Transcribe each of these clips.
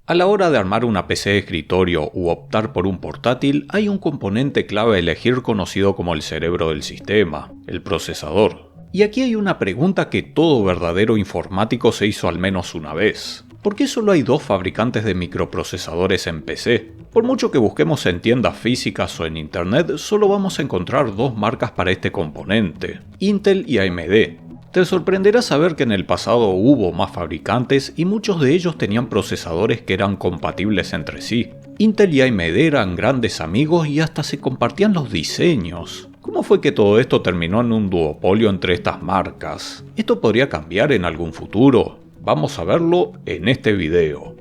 A la hora de armar una PC de escritorio u optar por un portátil, hay un componente clave a elegir conocido como el cerebro del sistema, el procesador. Y aquí hay una pregunta que todo verdadero informático se hizo al menos una vez. ¿Por qué solo hay dos fabricantes de microprocesadores en PC? Por mucho que busquemos en tiendas físicas o en internet, solo vamos a encontrar dos marcas para este componente, Intel y AMD. Te sorprenderá saber que en el pasado hubo más fabricantes y muchos de ellos tenían procesadores que eran compatibles entre sí. Intel y AMD eran grandes amigos y hasta se compartían los diseños. ¿Cómo fue que todo esto terminó en un duopolio entre estas marcas? ¿Esto podría cambiar en algún futuro? Vamos a verlo en este video.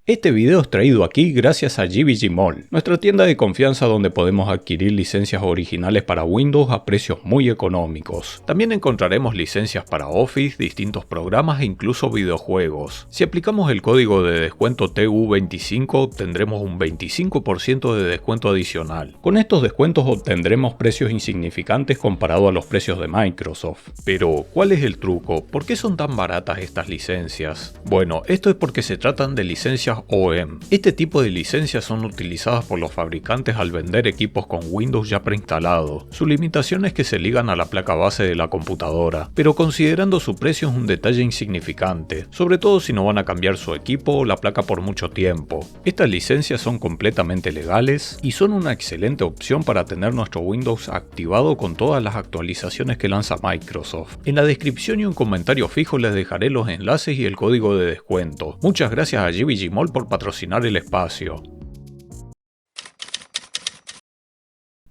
Este video es traído aquí gracias a GVG Mall, nuestra tienda de confianza donde podemos adquirir licencias originales para Windows a precios muy económicos. También encontraremos licencias para Office, distintos programas e incluso videojuegos. Si aplicamos el código de descuento TU25 obtendremos un 25% de descuento adicional. Con estos descuentos obtendremos precios insignificantes comparado a los precios de Microsoft. Pero, ¿cuál es el truco? ¿Por qué son tan baratas estas licencias? Bueno, esto es porque se tratan de licencias OEM. Este tipo de licencias son utilizadas por los fabricantes al vender equipos con Windows ya preinstalado. Su limitación es que se ligan a la placa base de la computadora, pero considerando su precio es un detalle insignificante, sobre todo si no van a cambiar su equipo o la placa por mucho tiempo. Estas licencias son completamente legales y son una excelente opción para tener nuestro Windows activado con todas las actualizaciones que lanza Microsoft. En la descripción y un comentario fijo les dejaré los enlaces y el código de descuento. Muchas gracias a GVG Mall por patrocinar el espacio.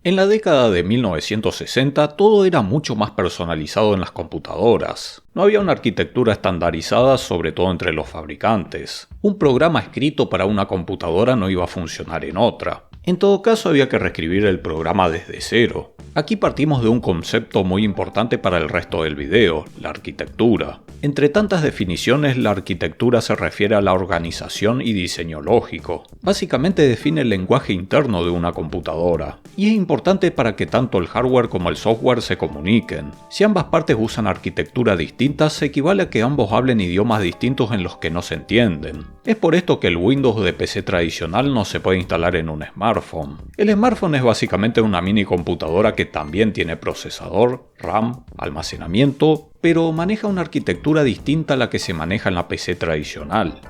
En la década de 1960 todo era mucho más personalizado en las computadoras. No había una arquitectura estandarizada, sobre todo entre los fabricantes. Un programa escrito para una computadora no iba a funcionar en otra. En todo caso había que reescribir el programa desde cero. Aquí partimos de un concepto muy importante para el resto del video, la arquitectura. Entre tantas definiciones, la arquitectura se refiere a la organización y diseño lógico. Básicamente define el lenguaje interno de una computadora. Y es importante para que tanto el hardware como el software se comuniquen. Si ambas partes usan arquitectura distinta, se equivale a que ambos hablen idiomas distintos en los que no se entienden. Es por esto que el Windows de PC tradicional no se puede instalar en un smartphone. El smartphone es básicamente una mini computadora que también tiene procesador, RAM, almacenamiento, pero maneja una arquitectura distinta a la que se maneja en la PC tradicional.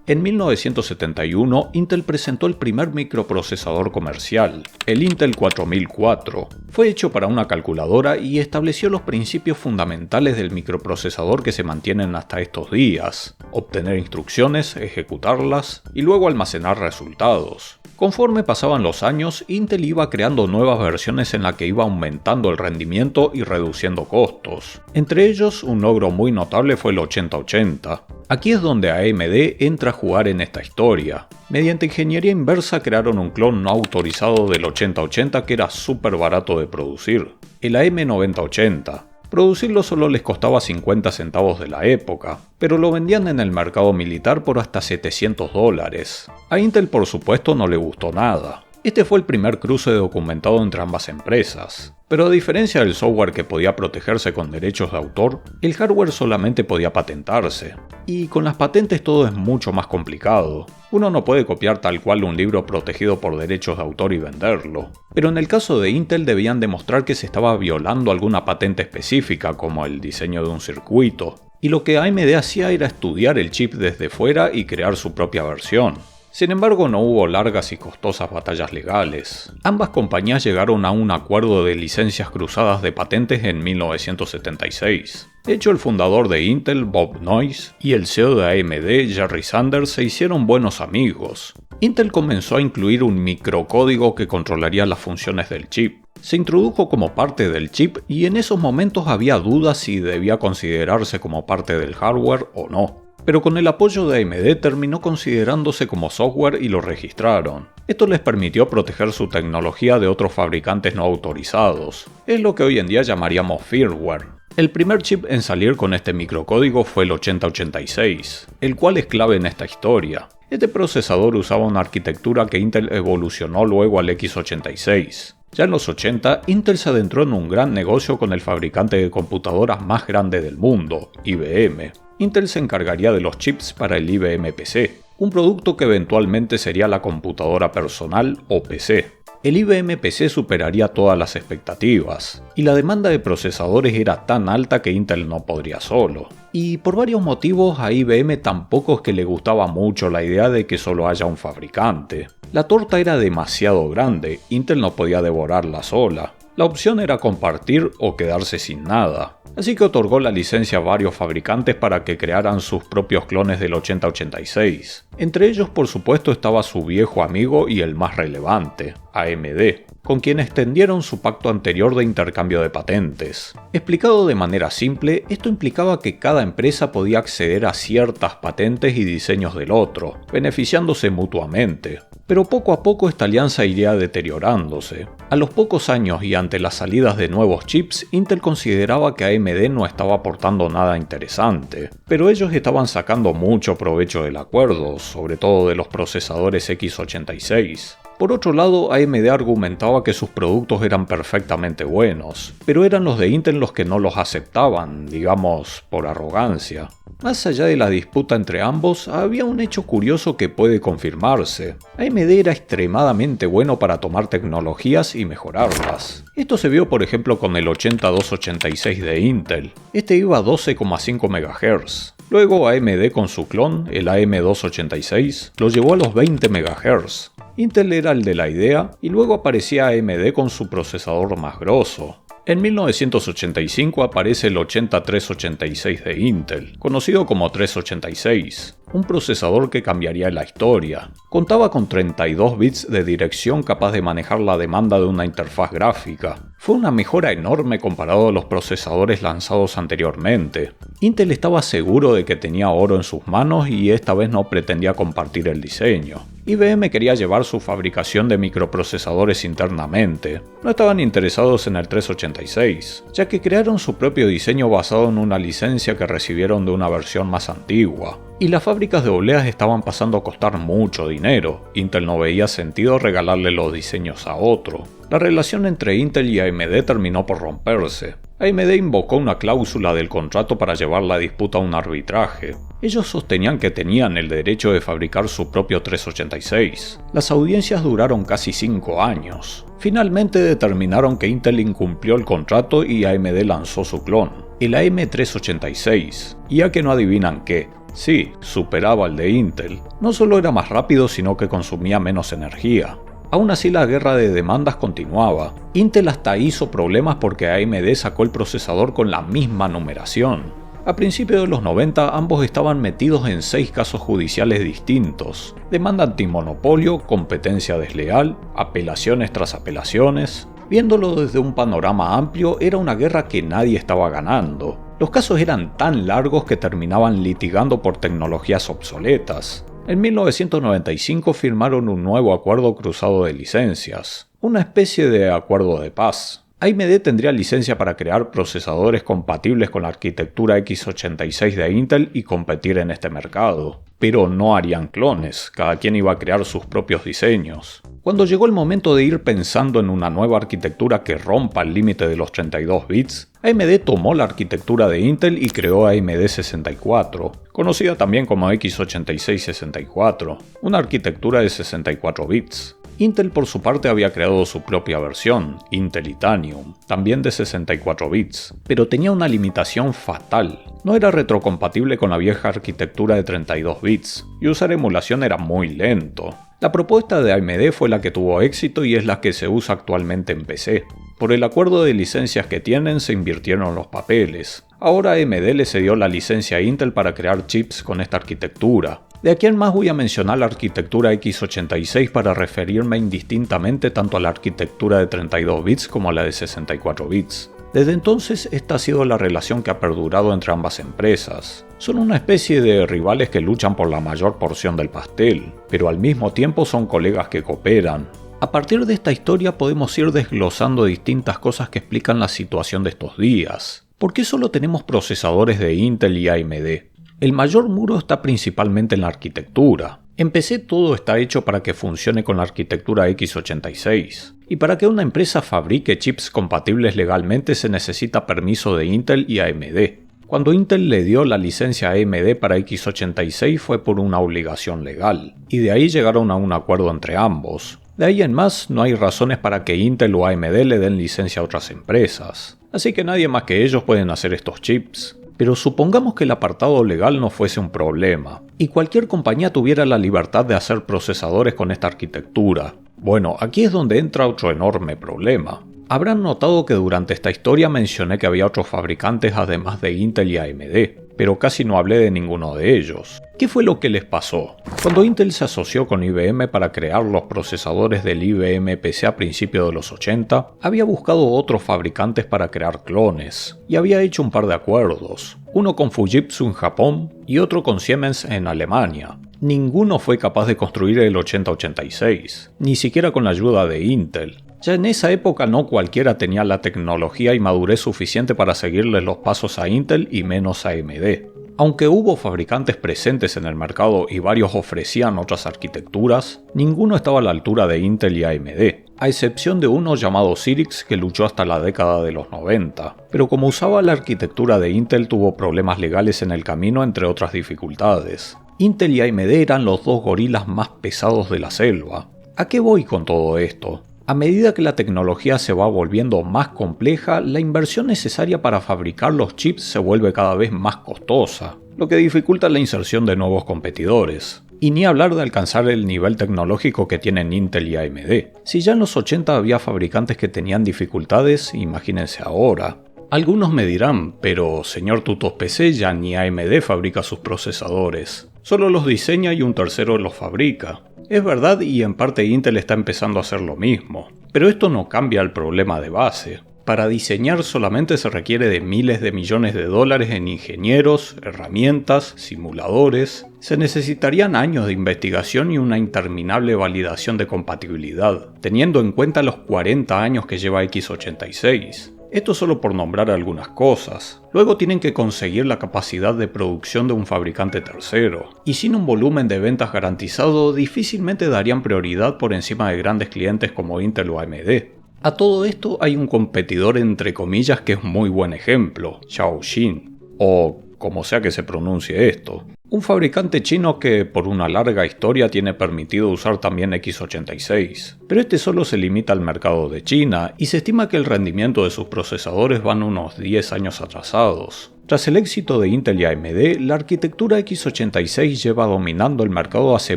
En 1971, Intel presentó el primer microprocesador comercial, el Intel 4004. Fue hecho para una calculadora y estableció los principios fundamentales del microprocesador que se mantienen hasta estos días: obtener instrucciones, ejecutarlas y luego almacenar resultados. Conforme pasaban los años, Intel iba creando nuevas versiones en las que iba aumentando el rendimiento y reduciendo costos. Entre ellos, un logro muy notable fue el 8080. Aquí es donde AMD entra a jugar en esta historia. Mediante ingeniería inversa crearon un clon no autorizado del 8080 que era súper barato de producir, el AM9080. Producirlo solo les costaba 50 centavos de la época, pero lo vendían en el mercado militar por hasta $700. A Intel por supuesto no le gustó nada. Este fue el primer cruce documentado entre ambas empresas. Pero a diferencia del software que podía protegerse con derechos de autor, el hardware solamente podía patentarse. Y con las patentes todo es mucho más complicado. Uno no puede copiar tal cual un libro protegido por derechos de autor y venderlo. Pero en el caso de Intel debían demostrar que se estaba violando alguna patente específica, como el diseño de un circuito. Y lo que AMD hacía era estudiar el chip desde fuera y crear su propia versión. Sin embargo, no hubo largas y costosas batallas legales. Ambas compañías llegaron a un acuerdo de licencias cruzadas de patentes en 1976. De hecho, el fundador de Intel, Bob Noyce, y el CEO de AMD, Jerry Sanders, se hicieron buenos amigos. Intel comenzó a incluir un microcódigo que controlaría las funciones del chip. Se introdujo como parte del chip y en esos momentos había dudas si debía considerarse como parte del hardware o no. Pero con el apoyo de AMD terminó considerándose como software y lo registraron. Esto les permitió proteger su tecnología de otros fabricantes no autorizados. Es lo que hoy en día llamaríamos firmware. El primer chip en salir con este microcódigo fue el 8086, el cual es clave en esta historia. Este procesador usaba una arquitectura que Intel evolucionó luego al x86. Ya en los 80, Intel se adentró en un gran negocio con el fabricante de computadoras más grande del mundo, IBM. Intel se encargaría de los chips para el IBM PC, un producto que eventualmente sería la computadora personal o PC. El IBM PC superaría todas las expectativas, y la demanda de procesadores era tan alta que Intel no podría solo. Y por varios motivos a IBM tampoco es que le gustaba mucho la idea de que solo haya un fabricante. La torta era demasiado grande, Intel no podía devorarla sola. La opción era compartir o quedarse sin nada. Así que otorgó la licencia a varios fabricantes para que crearan sus propios clones del 8086. Entre ellos, por supuesto, estaba su viejo amigo y el más relevante, AMD, con quien extendieron su pacto anterior de intercambio de patentes. Explicado de manera simple, esto implicaba que cada empresa podía acceder a ciertas patentes y diseños del otro, beneficiándose mutuamente. Pero poco a poco esta alianza iría deteriorándose. A los pocos años y ante las salidas de nuevos chips, Intel consideraba que AMD no estaba aportando nada interesante, pero ellos estaban sacando mucho provecho del acuerdo, sobre todo de los procesadores x86. Por otro lado, AMD argumentaba que sus productos eran perfectamente buenos, pero eran los de Intel los que no los aceptaban, digamos, por arrogancia. Más allá de la disputa entre ambos, había un hecho curioso que puede confirmarse. AMD era extremadamente bueno para tomar tecnologías y mejorarlas. Esto se vio por ejemplo con el 8286 de Intel. Este iba a 12,5 MHz. Luego AMD con su clon, el AM286, lo llevó a los 20 MHz. Intel era el de la idea y luego aparecía AMD con su procesador más grosso. En 1985 aparece el 80386 de Intel, conocido como 386, un procesador que cambiaría la historia. Contaba con 32 bits de dirección capaz de manejar la demanda de una interfaz gráfica. Fue una mejora enorme comparado a los procesadores lanzados anteriormente. Intel estaba seguro de que tenía oro en sus manos y esta vez no pretendía compartir el diseño. IBM quería llevar su fabricación de microprocesadores internamente. No estaban interesados en el 386, ya que crearon su propio diseño basado en una licencia que recibieron de una versión más antigua. Y las fábricas de obleas estaban pasando a costar mucho dinero. Intel no veía sentido regalarle los diseños a otro. La relación entre Intel y AMD terminó por romperse. AMD invocó una cláusula del contrato para llevar la disputa a un arbitraje. Ellos sostenían que tenían el derecho de fabricar su propio 386. Las audiencias duraron casi 5 años. Finalmente determinaron que Intel incumplió el contrato y AMD lanzó su clon, el AM386. Y a que no adivinan qué. Sí, superaba al de Intel. No solo era más rápido, sino que consumía menos energía. Aún así la guerra de demandas continuaba. Intel hasta hizo problemas porque AMD sacó el procesador con la misma numeración. A principios de los 90 ambos estaban metidos en 6 casos judiciales distintos. Demanda antimonopolio, competencia desleal, apelaciones tras apelaciones. Viéndolo desde un panorama amplio, era una guerra que nadie estaba ganando. Los casos eran tan largos que terminaban litigando por tecnologías obsoletas. En 1995 firmaron un nuevo acuerdo cruzado de licencias, una especie de acuerdo de paz. AMD tendría licencia para crear procesadores compatibles con la arquitectura x86 de Intel y competir en este mercado. Pero no harían clones, cada quien iba a crear sus propios diseños. Cuando llegó el momento de ir pensando en una nueva arquitectura que rompa el límite de los 32 bits, AMD tomó la arquitectura de Intel y creó AMD 64, conocida también como x86-64, una arquitectura de 64 bits. Intel por su parte había creado su propia versión, Intel Itanium, también de 64 bits, pero tenía una limitación fatal. No era retrocompatible con la vieja arquitectura de 32 bits, y usar emulación era muy lento. La propuesta de AMD fue la que tuvo éxito y es la que se usa actualmente en PC. Por el acuerdo de licencias que tienen se invirtieron los papeles. Ahora AMD le cedió la licencia a Intel para crear chips con esta arquitectura. De aquí en más voy a mencionar la arquitectura x86 para referirme indistintamente tanto a la arquitectura de 32 bits como a la de 64 bits. Desde entonces esta ha sido la relación que ha perdurado entre ambas empresas. Son una especie de rivales que luchan por la mayor porción del pastel, pero al mismo tiempo son colegas que cooperan. A partir de esta historia podemos ir desglosando distintas cosas que explican la situación de estos días. ¿Por qué solo tenemos procesadores de Intel y AMD? El mayor muro está principalmente en la arquitectura. En PC todo está hecho para que funcione con la arquitectura x86. Y para que una empresa fabrique chips compatibles legalmente se necesita permiso de Intel y AMD. Cuando Intel le dio la licencia a AMD para x86 fue por una obligación legal, y de ahí llegaron a un acuerdo entre ambos. De ahí en más no hay razones para que Intel o AMD le den licencia a otras empresas, así que nadie más que ellos pueden hacer estos chips. Pero supongamos que el apartado legal no fuese un problema, y cualquier compañía tuviera la libertad de hacer procesadores con esta arquitectura. Bueno, aquí es donde entra otro enorme problema. Habrán notado que durante esta historia mencioné que había otros fabricantes además de Intel y AMD, pero casi no hablé de ninguno de ellos. ¿Qué fue lo que les pasó? Cuando Intel se asoció con IBM para crear los procesadores del IBM PC a principios de los 80, había buscado otros fabricantes para crear clones, y había hecho un par de acuerdos, uno con Fujitsu en Japón y otro con Siemens en Alemania. Ninguno fue capaz de construir el 8086, ni siquiera con la ayuda de Intel. Ya en esa época no cualquiera tenía la tecnología y madurez suficiente para seguirles los pasos a Intel y menos a AMD. Aunque hubo fabricantes presentes en el mercado y varios ofrecían otras arquitecturas, ninguno estaba a la altura de Intel y AMD, a excepción de uno llamado Cyrix que luchó hasta la década de los 90, pero como usaba la arquitectura de Intel tuvo problemas legales en el camino entre otras dificultades. Intel y AMD eran los dos gorilas más pesados de la selva. ¿A qué voy con todo esto? A medida que la tecnología se va volviendo más compleja, la inversión necesaria para fabricar los chips se vuelve cada vez más costosa, lo que dificulta la inserción de nuevos competidores. Y ni hablar de alcanzar el nivel tecnológico que tienen Intel y AMD. Si ya en los 80 había fabricantes que tenían dificultades, imagínense ahora. Algunos me dirán, pero señor Tutos PC, ya ni AMD fabrica sus procesadores. Solo los diseña y un tercero los fabrica. Es verdad y en parte Intel está empezando a hacer lo mismo, pero esto no cambia el problema de base. Para diseñar solamente se requiere de miles de millones de dólares en ingenieros, herramientas, simuladores. Se necesitarían años de investigación y una interminable validación de compatibilidad, teniendo en cuenta los 40 años que lleva x86. Esto solo por nombrar algunas cosas. Luego tienen que conseguir la capacidad de producción de un fabricante tercero, y sin un volumen de ventas garantizado difícilmente darían prioridad por encima de grandes clientes como Intel o AMD. A todo esto hay un competidor entre comillas que es muy buen ejemplo, Shaoxing, o como sea que se pronuncie esto. Un fabricante chino que por una larga historia tiene permitido usar también x86, pero este solo se limita al mercado de China y se estima que el rendimiento de sus procesadores van unos 10 años atrasados. Tras el éxito de Intel y AMD, la arquitectura x86 lleva dominando el mercado hace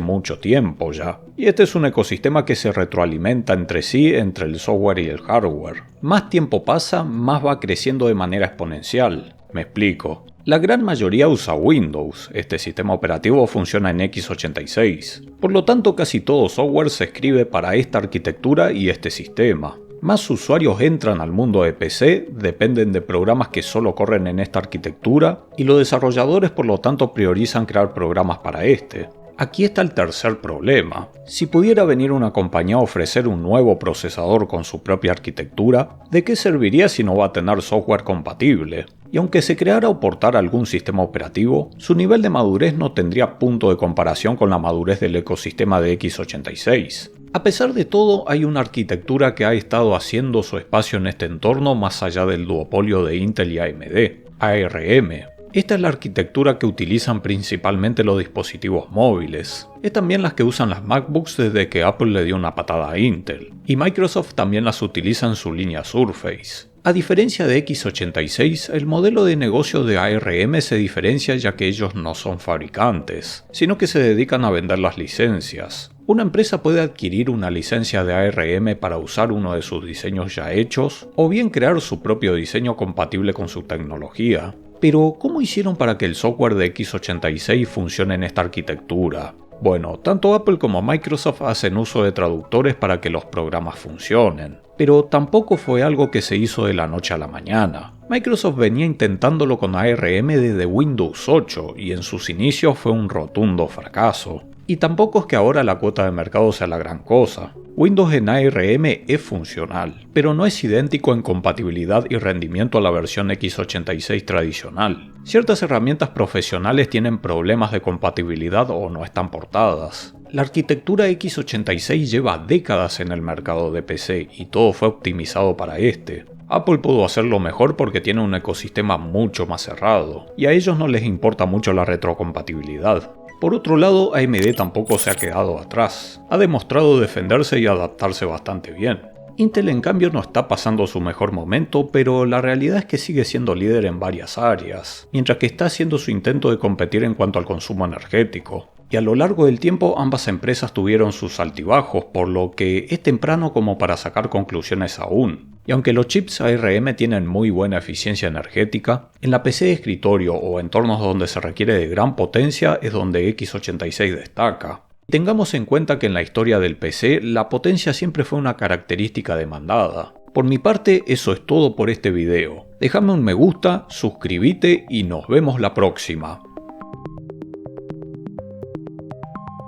mucho tiempo ya, y este es un ecosistema que se retroalimenta entre sí entre el software y el hardware. Más tiempo pasa, más va creciendo de manera exponencial. Me explico. La gran mayoría usa Windows, este sistema operativo funciona en x86, por lo tanto casi todo software se escribe para esta arquitectura y este sistema. Más usuarios entran al mundo de PC, dependen de programas que solo corren en esta arquitectura, y los desarrolladores por lo tanto priorizan crear programas para este. Aquí está el tercer problema. Si pudiera venir una compañía a ofrecer un nuevo procesador con su propia arquitectura, ¿de qué serviría si no va a tener software compatible? Y aunque se creara o portara algún sistema operativo, su nivel de madurez no tendría punto de comparación con la madurez del ecosistema de x86. A pesar de todo, hay una arquitectura que ha estado haciendo su espacio en este entorno más allá del duopolio de Intel y AMD, ARM. Esta es la arquitectura que utilizan principalmente los dispositivos móviles. Es también las que usan las MacBooks desde que Apple le dio una patada a Intel. Y Microsoft también las utiliza en su línea Surface. A diferencia de x86, el modelo de negocio de ARM se diferencia ya que ellos no son fabricantes, sino que se dedican a vender las licencias. Una empresa puede adquirir una licencia de ARM para usar uno de sus diseños ya hechos, o bien crear su propio diseño compatible con su tecnología. Pero, ¿cómo hicieron para que el software de x86 funcione en esta arquitectura? Bueno, tanto Apple como Microsoft hacen uso de traductores para que los programas funcionen, pero tampoco fue algo que se hizo de la noche a la mañana. Microsoft venía intentándolo con ARM desde Windows 8 y en sus inicios fue un rotundo fracaso. Y tampoco es que ahora la cuota de mercado sea la gran cosa. Windows en ARM es funcional, pero no es idéntico en compatibilidad y rendimiento a la versión x86 tradicional. Ciertas herramientas profesionales tienen problemas de compatibilidad o no están portadas. La arquitectura x86 lleva décadas en el mercado de PC y todo fue optimizado para este. Apple pudo hacerlo mejor porque tiene un ecosistema mucho más cerrado, y a ellos no les importa mucho la retrocompatibilidad. Por otro lado, AMD tampoco se ha quedado atrás, ha demostrado defenderse y adaptarse bastante bien. Intel en cambio no está pasando su mejor momento, pero la realidad es que sigue siendo líder en varias áreas, mientras que está haciendo su intento de competir en cuanto al consumo energético. Y a lo largo del tiempo ambas empresas tuvieron sus altibajos, por lo que es temprano como para sacar conclusiones aún. Y aunque los chips ARM tienen muy buena eficiencia energética, en la PC de escritorio o entornos donde se requiere de gran potencia es donde x86 destaca. Tengamos en cuenta que en la historia del PC la potencia siempre fue una característica demandada. Por mi parte eso es todo por este video. Déjame un me gusta, suscríbete y nos vemos la próxima.